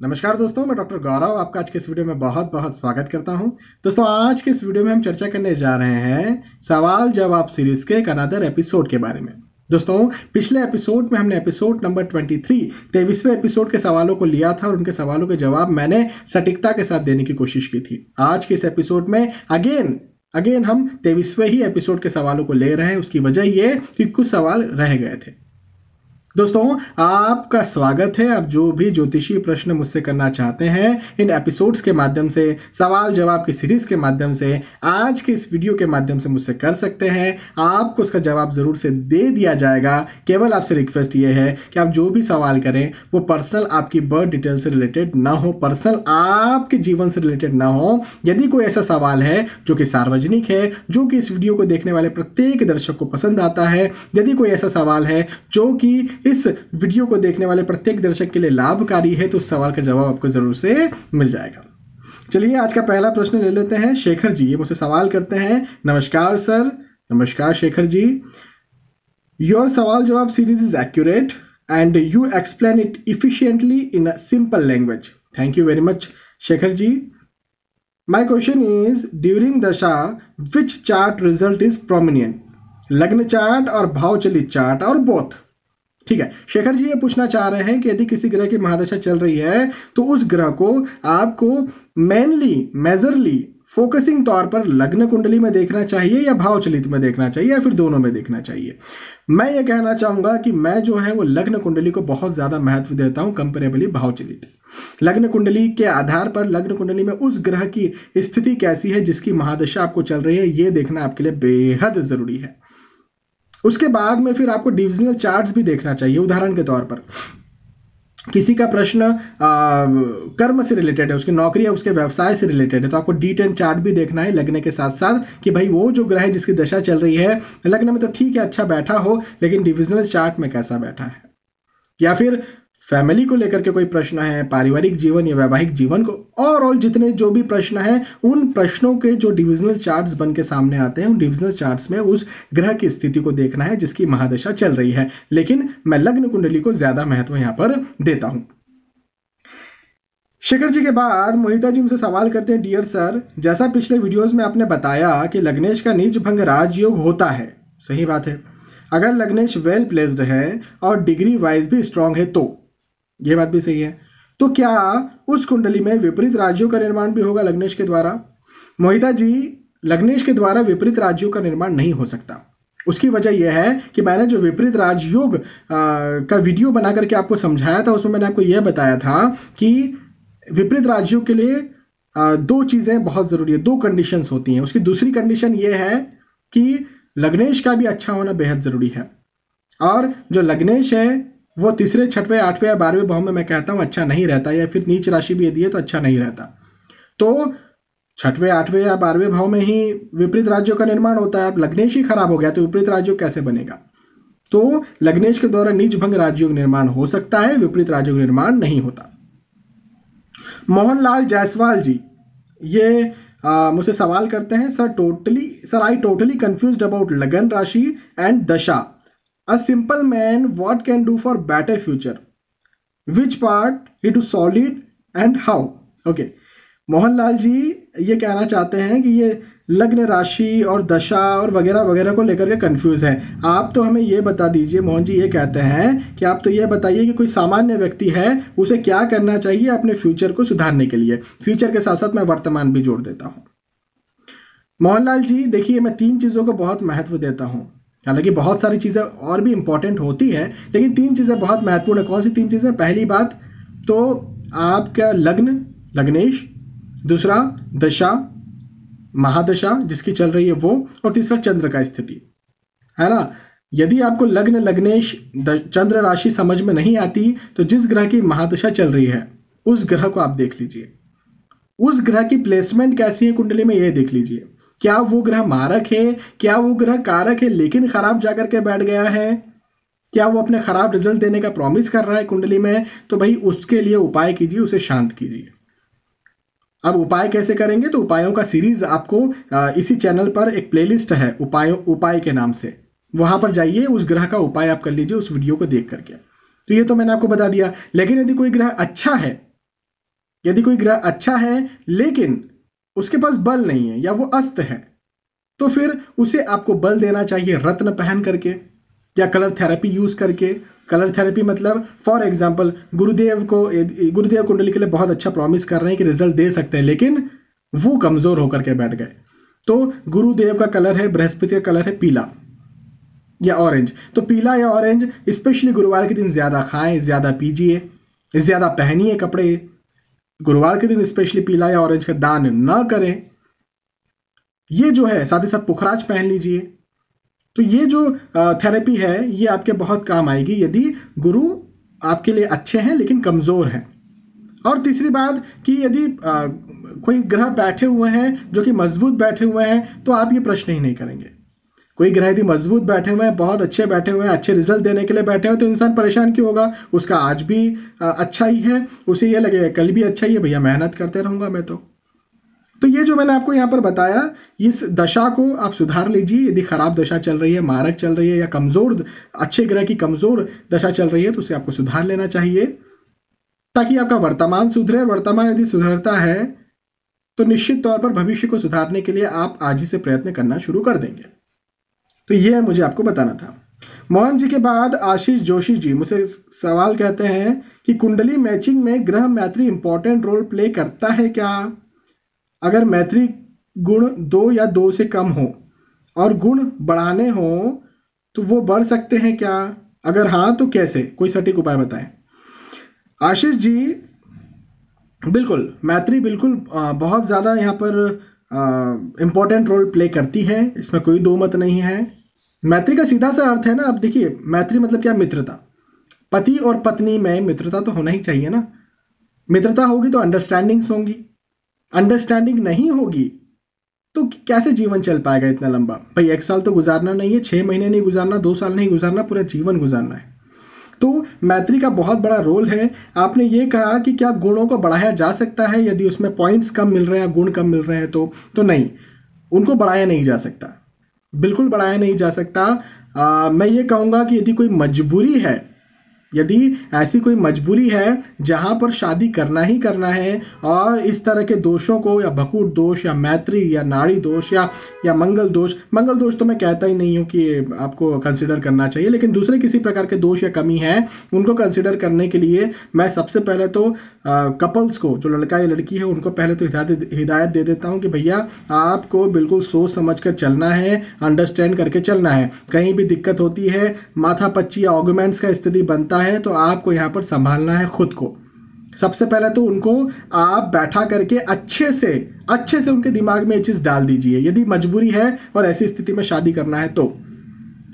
नमस्कार दोस्तों, मैं डॉक्टर गौरव आपका आज के इस वीडियो में बहुत बहुत स्वागत करता हूं। दोस्तों, आज के इस वीडियो में हम चर्चा करने जा रहे हैं सवाल जवाब सीरीज के एक अनदर एपिसोड के बारे में। दोस्तों, पिछले एपिसोड में हमने एपिसोड नंबर 23 23वें एपिसोड के सवालों को लिया था और उनके सवालों के जवाब मैंने सटीकता के साथ देने की कोशिश की थी। आज के इस एपिसोड में अगेन हम 23वें ही एपिसोड के सवालों को ले रहे हैं। उसकी वजह ये कि कुछ सवाल रह गए थे। दोस्तों, आपका स्वागत है। आप जो भी ज्योतिषीय प्रश्न मुझसे करना चाहते हैं इन एपिसोड्स के माध्यम से, सवाल जवाब की सीरीज के माध्यम से, आज के इस वीडियो के माध्यम से मुझसे कर सकते हैं। आपको उसका जवाब जरूर से दे दिया जाएगा। केवल आपसे रिक्वेस्ट ये है कि आप जो भी सवाल करें वो पर्सनल आपकी बर्थ डिटेल से रिलेटेड ना हो, पर्सनल आपके जीवन से रिलेटेड ना हो। यदि कोई ऐसा सवाल है जो कि सार्वजनिक है, जो कि इस वीडियो को देखने वाले प्रत्येक दर्शक को पसंद आता है, यदि कोई ऐसा सवाल है जो कि इस वीडियो को देखने वाले प्रत्येक दर्शक के लिए लाभकारी है, तो उस सवाल का जवाब आपको जरूर से मिल जाएगा। चलिए, आज का पहला प्रश्न ले लेते हैं। शेखर जी ये मुझसे सवाल करते हैं। नमस्कार सर। नमस्कार शेखर जी। योर सवाल जवाब series is accurate and you explain it efficiently in a simple language. Thank you very much Shekhar ji. My question is during dasha which chart result is prominent, लग्न चार्ट और भावचलित चार्ट और बोथ। ठीक है, शेखर जी ये पूछना चाह रहे हैं कि यदि किसी ग्रह की महादशा चल रही है तो उस ग्रह को आपको मेजरली फोकसिंग तौर पर लग्न कुंडली में देखना चाहिए या भावचलित में देखना चाहिए या फिर दोनों में देखना चाहिए। मैं ये कहना चाहूंगा कि मैं जो है वो लग्न कुंडली को बहुत ज्यादा महत्व देता हूं कंपेरेबली भावचलित। लग्न कुंडली के आधार पर लग्न कुंडली में उस ग्रह की स्थिति कैसी है जिसकी महादशा आपको चल रही है, ये देखना आपके लिए बेहद जरूरी है। उसके बाद में फिर आपको डिविजनल चार्ट्स भी देखना चाहिए। उदाहरण के तौर पर किसी का प्रश्न कर्म से रिलेटेड है, उसकी नौकरी या उसके व्यवसाय से रिलेटेड है, तो आपको D10 चार्ट भी देखना है लग्न के साथ साथ कि भाई वो जो ग्रह जिसकी दशा चल रही है लग्न में तो ठीक है अच्छा बैठा हो, लेकिन डिविजनल चार्ट में कैसा बैठा है। या फिर फैमिली को लेकर के कोई प्रश्न है, पारिवारिक जीवन या वैवाहिक जीवन को, और जितने जो भी प्रश्न हैं उन प्रश्नों के जो डिविजनल चार्ट्स बन के सामने आते हैं उन डिविजनल चार्ट्स में उस ग्रह की स्थिति को देखना है जिसकी महादशा चल रही है। लेकिन मैं लग्न कुंडली को ज्यादा महत्व यहां पर देता हूं। शेखर जी के बाद मोहिता जी मुझसे सवाल करते हैं, डियर सर, जैसा पिछले वीडियोस में आपने बताया कि लग्नेश का नीच भंग राजयोग होता है, सही बात है। अगर लग्नेश वेल प्लेस्ड है और डिग्री वाइज भी स्ट्रांग है तो यह बात भी सही है, तो क्या उस कुंडली में विपरीत राज्यों का निर्माण भी होगा लग्नेश के द्वारा? मोहिता जी, लग्नेश के द्वारा विपरीत राज्यों का निर्माण नहीं हो सकता। उसकी वजह यह है कि मैंने जो विपरीत राजयोग का वीडियो बना करके आपको समझाया था उसमें मैंने आपको यह बताया था कि विपरीत राज्यों के लिए दो चीजें बहुत जरूरी है, दो कंडीशंस होती हैं। उसकी दूसरी कंडीशन यह है कि लग्नेश का भी अच्छा होना बेहद जरूरी है, और जो लग्नेश है वो तीसरे, छठवें, आठवें या 12वें भाव में मैं कहता हूं अच्छा नहीं रहता, या फिर नीच राशि भी यदि है तो अच्छा नहीं रहता। तो छठवें, आठवें या 12वें भाव में ही विपरीत राज्यों का निर्माण होता है। अब लग्नेश ही खराब हो गया तो विपरीत राज्योग कैसे बनेगा? तो लग्नेश के द्वारा नीच भंग राजयोग निर्माण हो सकता है, विपरीत राजयोग निर्माण नहीं होता। मोहनलाल जायसवाल जी ये मुझसे सवाल करते हैं, sir I totally confused about लगन राशि एंड दशा। A simple man what can do for better future? Which part he do solid and how? Okay. Mohanlal ji ये कहना चाहते हैं कि ये लग्न राशि और दशा और वगैरह वगैरह को लेकर के कंफ्यूज है। आप तो हमें ये बता दीजिए, मोहन जी ये कहते हैं कि आप तो ये बताइए कि कोई सामान्य व्यक्ति है उसे क्या करना चाहिए अपने फ्यूचर को सुधारने के लिए। फ्यूचर के साथ साथ मैं वर्तमान भी जोड़ देता हूँ। मोहनलाल जी देखिए, मैं 3 चीज़ों को बहुत महत्व देता हूँ। हालांकि बहुत सारी चीज़ें और भी इंपॉर्टेंट होती है, लेकिन 3 चीज़ें बहुत महत्वपूर्ण है। कौन सी 3 चीज़ें? पहली बात तो आपका लग्न, लग्नेश, दूसरा दशा, महादशा जिसकी चल रही है वो, और तीसरा चंद्र का स्थिति, है ना। यदि आपको लग्न, लग्नेश, चंद्र राशि समझ में नहीं आती तो जिस ग्रह की महादशा चल रही है उस ग्रह को आप देख लीजिए। उस ग्रह की प्लेसमेंट कैसी है कुंडली में ये देख लीजिए। क्या वो ग्रह मारक है, क्या वो ग्रह कारक है लेकिन खराब जाकर के बैठ गया है, क्या वो अपने खराब रिजल्ट देने का प्रॉमिस कर रहा है कुंडली में? तो भाई उसके लिए उपाय कीजिए, उसे शांत कीजिए। अब उपाय कैसे करेंगे? तो उपायों का सीरीज आपको इसी चैनल पर एक प्लेलिस्ट है उपाय के नाम से, वहां पर जाइए, उस ग्रह का उपाय आप कर लीजिए उस वीडियो को देख करके। तो ये तो मैंने आपको बता दिया। लेकिन यदि कोई ग्रह अच्छा है यदि कोई ग्रह अच्छा है लेकिन उसके पास बल नहीं है या वो अस्त है, तो फिर उसे आपको बल देना चाहिए रत्न पहन करके या कलर थेरेपी यूज करके। कलर थेरेपी मतलब फॉर एग्जांपल गुरुदेव कुंडली के लिए बहुत अच्छा प्रॉमिस कर रहे हैं कि रिजल्ट दे सकते हैं, लेकिन वो कमजोर होकर के बैठ गए। तो गुरुदेव का कलर है, बृहस्पति का कलर है पीला या ऑरेंज। तो पीला या ऑरेंज स्पेशली गुरुवार के दिन ज्यादा खाएं, ज्यादा पीजिए, ज्यादा पहनिए कपड़े। गुरुवार के दिन स्पेशली पीला या ऑरेंज का दान न करें। ये जो है, साथ ही साथ पुखराज पहन लीजिए। तो ये जो थेरेपी है ये आपके बहुत काम आएगी यदि गुरु आपके लिए अच्छे हैं लेकिन कमजोर हैं। और तीसरी बात कि यदि कोई ग्रह बैठे हुए हैं जो कि मजबूत बैठे हुए हैं, तो आप ये प्रश्न ही नहीं करेंगे। कोई ग्रह यदि मजबूत बैठे हुए हैं, बहुत अच्छे बैठे हुए हैं, अच्छे रिजल्ट देने के लिए बैठे हुए, तो इंसान परेशान क्यों होगा? उसका आज भी अच्छा ही है, उसे ये लगेगा कल भी अच्छा ही है, भैया मेहनत करते रहूंगा मैं। तो ये जो मैंने आपको यहाँ पर बताया, इस दशा को आप सुधार लीजिए। यदि खराब दशा चल रही है, मारक चल रही है या कमजोर, अच्छे ग्रह की कमजोर दशा चल रही है, तो उसे आपको सुधार लेना चाहिए ताकि आपका वर्तमान सुधरे। वर्तमान यदि सुधरता है तो निश्चित तौर पर भविष्य को सुधारने के लिए आप आज ही से प्रयत्न करना शुरू कर देंगे। तो यह मुझे आपको बताना था। मोहन जी के बाद आशीष जोशी जी मुझसे सवाल कहते हैं कि कुंडली मैचिंग में ग्रह मैत्री इंपॉर्टेंट रोल प्ले करता है क्या? अगर मैत्री गुण 2 या 2 से कम हो और गुण बढ़ाने हो तो वो बढ़ सकते हैं क्या? अगर हाँ तो कैसे? कोई सटीक उपाय बताएं। आशीष जी, बिल्कुल मैत्री बिल्कुल बहुत ज़्यादा यहाँ पर इम्पोर्टेंट रोल प्ले करती है, इसमें कोई दो मत नहीं है। मैत्री का सीधा सा अर्थ है ना, अब देखिए मैत्री मतलब क्या? मित्रता। पति और पत्नी में मित्रता तो होना ही चाहिए ना। मित्रता होगी तो अंडरस्टैंडिंग्स होंगी, अंडरस्टैंडिंग नहीं होगी तो कैसे जीवन चल पाएगा इतना लंबा? भाई 1 साल तो गुजारना नहीं है, 6 महीने नहीं गुजारना, 2 साल नहीं गुजारना, पूरा जीवन गुजारना है। तो मैत्री का बहुत बड़ा रोल है। आपने ये कहा कि क्या गुणों को बढ़ाया जा सकता है यदि उसमें पॉइंट्स कम मिल रहे हैं, गुण कम मिल रहे हैं? तो नहीं, उनको बढ़ाया नहीं जा सकता, बिल्कुल बढ़ाया नहीं जा सकता। मैं ये कहूँगा कि यदि कोई मजबूरी है, यदि ऐसी कोई मजबूरी है जहां पर शादी करना ही करना है और इस तरह के दोषों को, या भकूट दोष या मैत्री या नाड़ी दोष या मंगल दोष तो मैं कहता ही नहीं हूं कि आपको कंसिडर करना चाहिए, लेकिन दूसरे किसी प्रकार के दोष या कमी है उनको कंसिडर करने के लिए मैं सबसे पहले तो कपल्स को, जो लड़का या लड़की है, उनको पहले तो हिदायत दे देता हूं कि भैया आपको बिल्कुल सोच समझ कर चलना है, अंडरस्टैंड करके चलना है। कहीं भी दिक्कत होती है, माथा पच्ची या आर्गुमेंट्स का स्थिति बनता है, तो आपको यहाँ पर संभालना है खुद को। सबसे पहले तो उनको आप बैठा करके अच्छे से उनके दिमाग में ये चीज डाल दीजिए। यदि मजबूरी है और ऐसी स्थिति में शादी करना है तो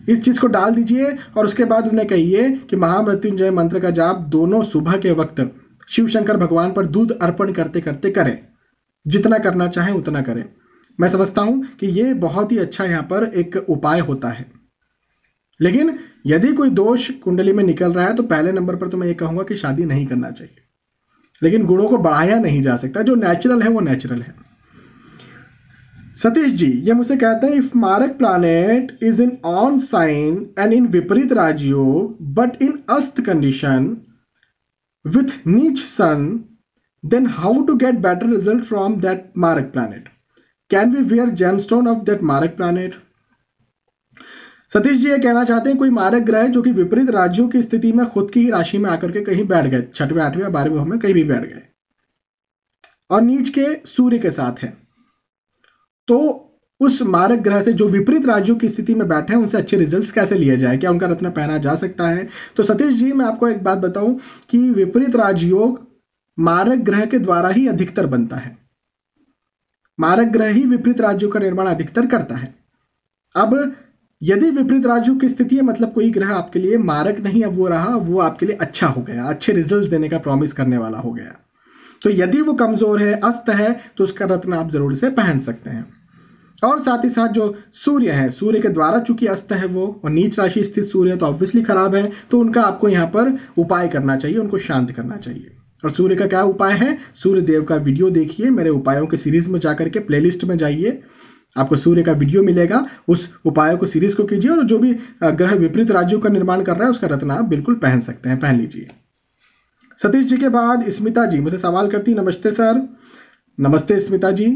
इस चीज को डाल दीजिए, और उसके बाद उन्हें कहिए कि महामृत्युंजय मंत्र का जाप दोनों सुबह के वक्त शिव शंकर भगवान पर दूध अर्पण करते करते करें। जितना करना चाहें उतना करें। मैं समझता हूं कि ये बहुत ही अच्छा यहाँ पर एक उपाय होता है। लेकिन यदि कोई दोष कुंडली में निकल रहा है तो पहले नंबर पर तो मैं ये कहूंगा कि शादी नहीं करना चाहिए, लेकिन गुणों को बढ़ाया नहीं जा सकता। जो नेचुरल है वो नेचुरल है। सतीश जी ये मुझसे कहते हैं, if marak planet is in on sign and in viparit rajyog but in ast condition with niche sun, then how to get better result from that Marak planet? Can we wear gemstone of that Marak planet? Satish ji ये कहना चाहते हैं, कोई मारक ग्रह जो कि विपरीत राज्यों की स्थिति में खुद की ही राशि में आकर के कहीं बैठ गए, 6वें 8वें 12वें भाव में कहीं भी बैठ गए और नीच के सूर्य के साथ है, तो उस मारक ग्रह से जो विपरीत राज्यों की स्थिति में बैठे हैं उनसे अच्छे रिजल्ट्स कैसे लिए जाए? क्या उनका रत्न पहना जा सकता है? तो सतीश जी मैं आपको एक बात बताऊं कि विपरीत राजयोग मारक ग्रह के द्वारा ही अधिकतर बनता है। मारक ग्रह ही विपरीत राज्यों का निर्माण अधिकतर करता है। अब यदि विपरीत राज्यों की स्थिति है, मतलब कोई ग्रह आपके लिए मारक नहीं अब वो रहा, वो आपके लिए अच्छा हो गया, अच्छे रिजल्ट देने का प्रॉमिस करने वाला हो गया, तो यदि वो कमजोर है, अस्त है, तो उसका रत्न आप जरूर से पहन सकते हैं। और साथ ही साथ जो सूर्य है, सूर्य के द्वारा चूंकि अस्त है वो, और नीच राशि स्थित सूर्य है तो ऑब्वियसली खराब है, तो उनका आपको यहाँ पर उपाय करना चाहिए, उनको शांत करना चाहिए। और सूर्य का क्या उपाय है? सूर्य देव का वीडियो देखिए, मेरे उपायों के सीरीज में जाकर के प्लेलिस्ट में जाइए, आपको सूर्य का वीडियो मिलेगा, उस उपायों को सीरीज को कीजिए, और जो भी ग्रह विपरीत राज्यों का निर्माण कर रहा है उसका रत्न आप बिल्कुल पहन सकते हैं, पहन लीजिए। सतीश जी के बाद स्मिता जी मुझसे सवाल करती, नमस्ते सर। नमस्ते स्मिता जी।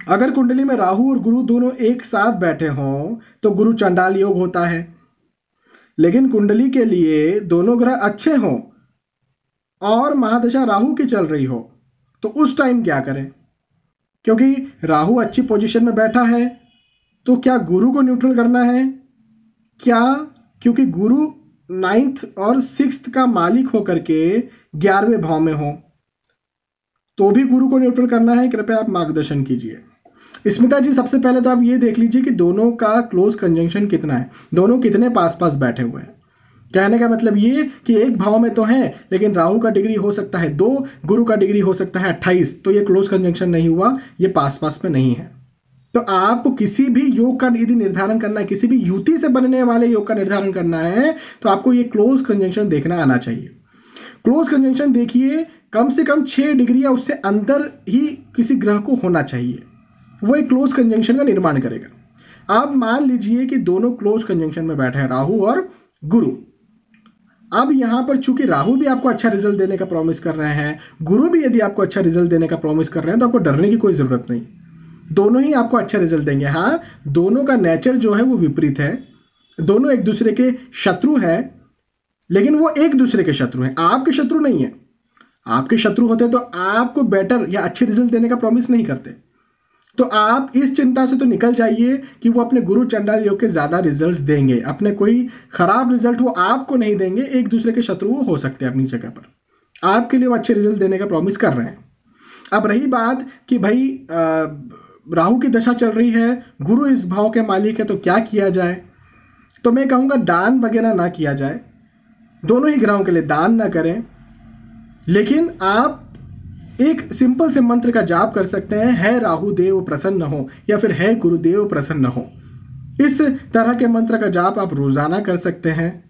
अगर कुंडली में राहु और गुरु दोनों एक साथ बैठे हों तो गुरु चंडाल योग होता है, लेकिन कुंडली के लिए दोनों ग्रह अच्छे हों और महादशा राहु की चल रही हो तो उस टाइम क्या करें? क्योंकि राहु अच्छी पोजीशन में बैठा है तो क्या गुरु को न्यूट्रल करना है क्या? क्योंकि गुरु 9th और 6th का मालिक होकर के 11वें भाव में हो तो भी गुरु को न्यूट्रल करना है। कृपया आप मार्गदर्शन कीजिए। स्मिता जी, सबसे पहले तो आप ये देख लीजिए कि दोनों का क्लोज कंजंक्शन कितना है, दोनों कितने पास पास बैठे हुए हैं। कहने का मतलब ये कि एक भाव में तो है लेकिन राहु का डिग्री हो सकता है 2, गुरु का डिग्री हो सकता है 28, तो ये क्लोज कंजंक्शन नहीं हुआ, ये पास पास में नहीं है। तो आपको किसी भी योग का यदि निर्धारण करना है, किसी भी युति से बनने वाले योग का निर्धारण करना है तो आपको ये क्लोज कंजंक्शन देखना आना चाहिए। क्लोज कंजंक्शन देखिए, कम से कम 6 डिग्री या उससे अंदर ही किसी ग्रह को होना चाहिए, वो एक क्लोज कंजंक्शन का निर्माण करेगा। आप मान लीजिए कि दोनों क्लोज कंजंक्शन में बैठे हैं, राहु और गुरु। अब यहां पर चूंकि राहु भी आपको अच्छा रिजल्ट देने का प्रॉमिस कर रहे हैं, गुरु भी यदि आपको अच्छा रिजल्ट देने का प्रॉमिस कर रहे हैं तो आपको डरने की कोई जरूरत नहीं, दोनों ही आपको अच्छा रिजल्ट देंगे। हाँ, दोनों का नेचर जो है वो विपरीत है, दोनों एक दूसरे के शत्रु हैं, लेकिन वो एक दूसरे के शत्रु हैं, आपके शत्रु नहीं है। आपके शत्रु होते तो आपको बेटर या अच्छे रिजल्ट देने का प्रॉमिस नहीं करते। तो आप इस चिंता से तो निकल जाइए कि वो अपने गुरु चंडाल योग के ज्यादा रिजल्ट्स देंगे, अपने कोई खराब रिजल्ट वो आपको नहीं देंगे। एक दूसरे के शत्रु वो हो सकते हैं अपनी जगह पर, आपके लिए वो अच्छे रिजल्ट देने का प्रॉमिस कर रहे हैं। अब रही बात कि भाई राहु की दशा चल रही है, गुरु इस भाव के मालिक है, तो क्या किया जाए? तो मैं कहूंगा दान वगैरह ना किया जाए, दोनों ही ग्रहों के लिए दान ना करें, लेकिन आप एक सिंपल से मंत्र का जाप कर सकते हैं, है राहु देव प्रसन्न हो या फिर है गुरुदेव प्रसन्न हो। इस तरह के मंत्र का जाप आप रोजाना कर सकते हैं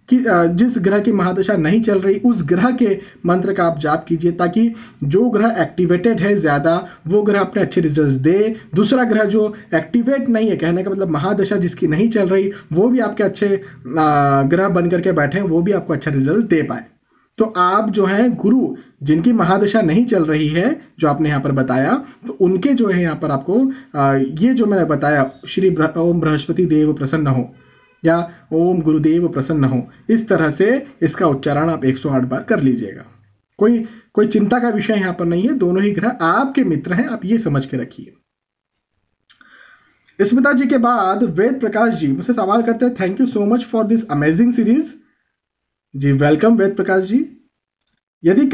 कि जिस ग्रह की महादशा नहीं चल रही उस ग्रह के मंत्र का आप जाप कीजिए, ताकि जो ग्रह एक्टिवेटेड है ज्यादा वो ग्रह अपने अच्छे रिजल्ट्स दे, दूसरा ग्रह जो एक्टिवेट नहीं है, कहने का मतलब महादशा जिसकी नहीं चल रही वो भी आपके अच्छे ग्रह बन करके बैठे हैं, वो भी आपको अच्छा रिजल्ट दे पाए। तो आप जो है गुरु जिनकी महादशा नहीं चल रही है, जो आपने यहाँ पर बताया, तो उनके जो है यहाँ पर आपको ये जो मैंने बताया, श्री ओम बृहस्पति देव प्रसन्न हो या ओम गुरुदेव प्रसन्न हो, इस तरह से इसका उच्चारण आप 108 बार कर लीजिएगा। कोई चिंता का विषय यहाँ पर नहीं है, दोनों ही ग्रह आपके मित्र हैं, आप ये समझ के रखिए। स्मिता जी के बाद वेद प्रकाश जी मुझसे सवाल करते हैं, thank you so much for this amazing series. जी वेलकम वेद प्रकाश जी। यदि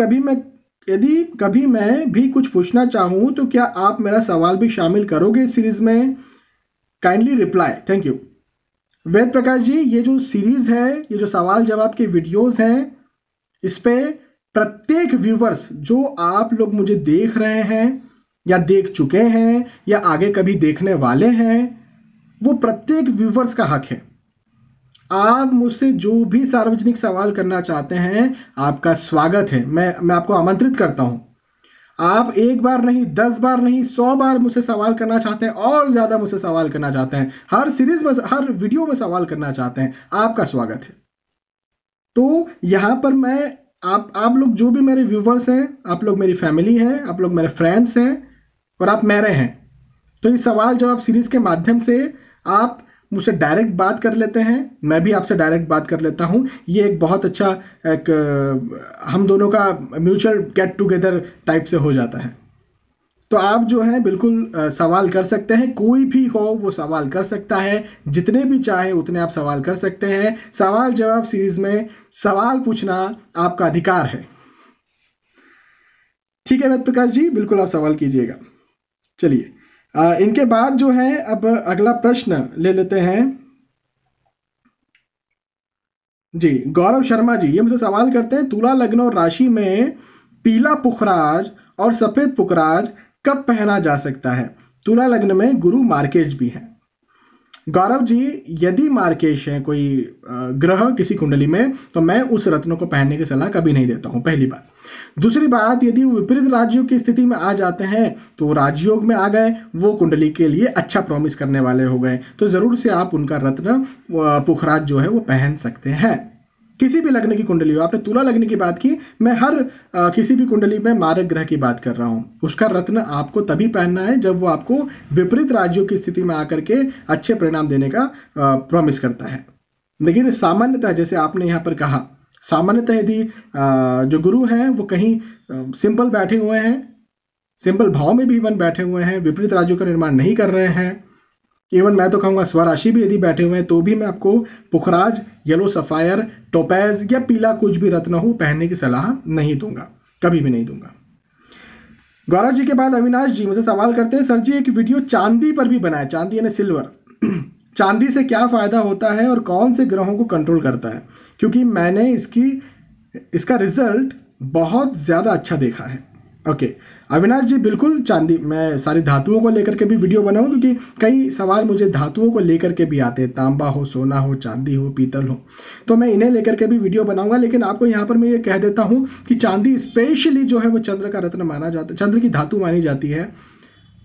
कभी मैं भी कुछ पूछना चाहूं तो क्या आप मेरा सवाल भी शामिल करोगे इस सीरीज में? Kindly reply. थैंक यू वेद प्रकाश जी। ये जो सीरीज है, ये जो सवाल जवाब के वीडियोस हैं, इस पे प्रत्येक व्यूवर्स जो आप लोग मुझे देख रहे हैं या देख चुके हैं या आगे कभी देखने वाले हैं, वो प्रत्येक व्यूवर्स का हक है। आप मुझसे जो भी सार्वजनिक सवाल करना चाहते हैं, आपका स्वागत है। मैं आपको आमंत्रित करता हूं। आप एक बार नहीं, 10 बार नहीं, 100 बार मुझसे सवाल करना चाहते हैं और ज्यादा मुझसे सवाल करना चाहते हैं, हर सीरीज में, हर वीडियो में सवाल करना चाहते हैं, आपका स्वागत है। तो यहां पर मैं आप लोग जो भी मेरे व्यूवर्स हैं, आप लोग मेरी फैमिली हैं, आप लोग मेरे फ्रेंड्स हैं और आप मेरे हैं, तो इस सवाल जवाब सीरीज के माध्यम से आप मुझसे डायरेक्ट बात कर लेते हैं, मैं भी आपसे डायरेक्ट बात कर लेता हूं। ये एक बहुत अच्छा एक हम दोनों का म्यूचुअल गेट टुगेदर टाइप से हो जाता है। तो आप जो है बिल्कुल सवाल कर सकते हैं, कोई भी हो वो सवाल कर सकता है, जितने भी चाहे उतने आप सवाल कर सकते हैं। सवाल जवाब सीरीज में सवाल पूछना आपका अधिकार है। ठीक है वेद प्रकाश जी, बिल्कुल आप सवाल कीजिएगा। चलिए इनके बाद जो है अब अगला प्रश्न ले लेते हैं। जी गौरव शर्मा जी ये मुझे सवाल करते हैं, तुला लग्न और राशि में पीला पुखराज और सफेद पुखराज कब पहना जा सकता है? तुला लग्न में गुरु मार्केश भी है। गौरव जी, यदि मार्केश है कोई ग्रह किसी कुंडली में, तो मैं उस रत्नों को पहनने की सलाह कभी नहीं देता हूं, पहली बात। दूसरी बात, यदि वो विपरीत राजयोग की स्थिति में आ जाते हैं तो राजयोग में आ गए, वो कुंडली के लिए अच्छा प्रॉमिस करने वाले हो गए, तो जरूर से आप उनका रत्न पुखराज जो है वो पहन सकते हैं। किसी भी लग्न की कुंडली हो, आपने तुला लग्न की बात की, मैं हर किसी भी कुंडली में मारक ग्रह की बात कर रहा हूं। उसका रत्न आपको तभी पहनना है जब वो आपको विपरीत राज्यों की स्थिति में आकर के अच्छे परिणाम देने का प्रॉमिस करता है। लेकिन सामान्यतः जैसे आपने यहाँ पर कहा, सामान्यतः यदि जो गुरु हैं वो कहीं सिंपल बैठे हुए हैं, सिंपल भाव में भी इवन बैठे हुए हैं, विपरीत राज्यों का निर्माण नहीं कर रहे हैं, इवन मैं तो कहूँगा स्वराशि भी यदि बैठे हुए हैं, तो भी मैं आपको पुखराज, येलो सफायर, टोपैज या पीला कुछ भी रत्न हो पहनने की सलाह नहीं दूंगा, कभी भी नहीं दूंगा। गौरव जी के बाद अविनाश जी मुझे सवाल करते हैं, सर जी एक वीडियो चांदी पर भी बनाए, चांदी यानी सिल्वर, चांदी से क्या फायदा होता है और कौन से ग्रहों को कंट्रोल करता है? क्योंकि मैंने इसका रिजल्ट बहुत ज़्यादा अच्छा देखा है। ओके अविनाश जी, बिल्कुल चांदी, मैं सारी धातुओं को लेकर के भी वीडियो बनाऊं, क्योंकि कई सवाल मुझे धातुओं को लेकर के भी आते हैं, तांबा हो, सोना हो, चांदी हो, पीतल हो, तो मैं इन्हें लेकर के भी वीडियो बनाऊंगा। लेकिन आपको यहाँ पर मैं ये कह देता हूँ कि चांदी स्पेशली जो है वो चंद्र का रत्न माना जाता है, चंद्र की धातु मानी जाती है,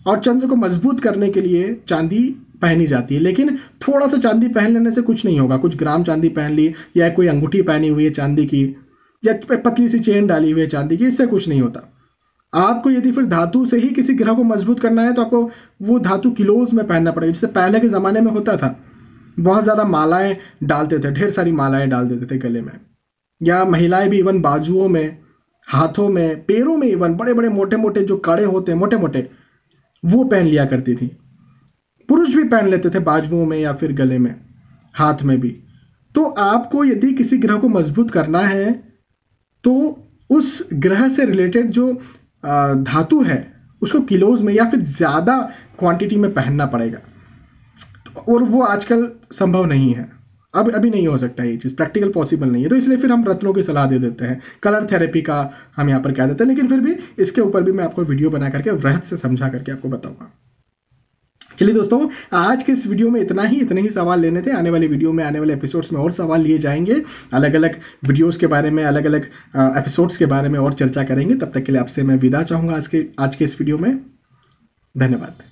और चंद्र को मजबूत करने के लिए चांदी पहनी जाती है। लेकिन थोड़ा सा चांदी पहन लेने से कुछ नहीं होगा, कुछ ग्राम चांदी पहन ली या कोई अंगूठी पहनी हुई है चांदी की या पतली सी चेन डाली हुई है चांदी की, इससे कुछ नहीं होता। आपको यदि फिर धातु से ही किसी ग्रह को मजबूत करना है तो आपको वो धातु किलोज में पहनना पड़ेगा। जैसे पहले के ज़माने में होता था, बहुत ज़्यादा मालाएं डालते थे, ढेर सारी मालाएं डाल देते थे गले में, या महिलाएं भी इवन बाजुओं में, हाथों में, पैरों में, इवन बड़े बड़े मोटे मोटे जो कड़े होते हैं मोटे मोटे, वो पहन लिया करती थी। पुरुष भी पहन लेते थे बाजुओं में या फिर गले में, हाथ में भी। तो आपको यदि किसी ग्रह को मजबूत करना है तो उस ग्रह से रिलेटेड जो धातु है उसको किलोज में या फिर ज़्यादा क्वांटिटी में पहनना पड़ेगा, और वो आजकल संभव नहीं है, अब अभी नहीं हो सकता ये चीज़, प्रैक्टिकल पॉसिबल नहीं है। तो इसलिए फिर हम रत्नों की सलाह दे देते हैं, कलर थेरेपी का हम यहाँ पर कह देते हैं। लेकिन फिर भी इसके ऊपर भी मैं आपको वीडियो बना करके वृहत से समझा करके आपको बताऊंगा। चलिए दोस्तों, आज के इस वीडियो में इतने ही सवाल लेने थे। आने वाली वीडियो में, आने वाले एपिसोड्स में और सवाल लिए जाएंगे, अलग अलग वीडियोस के बारे में, अलग अलग एपिसोड्स के बारे में और चर्चा करेंगे। तब तक के लिए आपसे मैं विदा चाहूँगा आज के इस वीडियो में। धन्यवाद।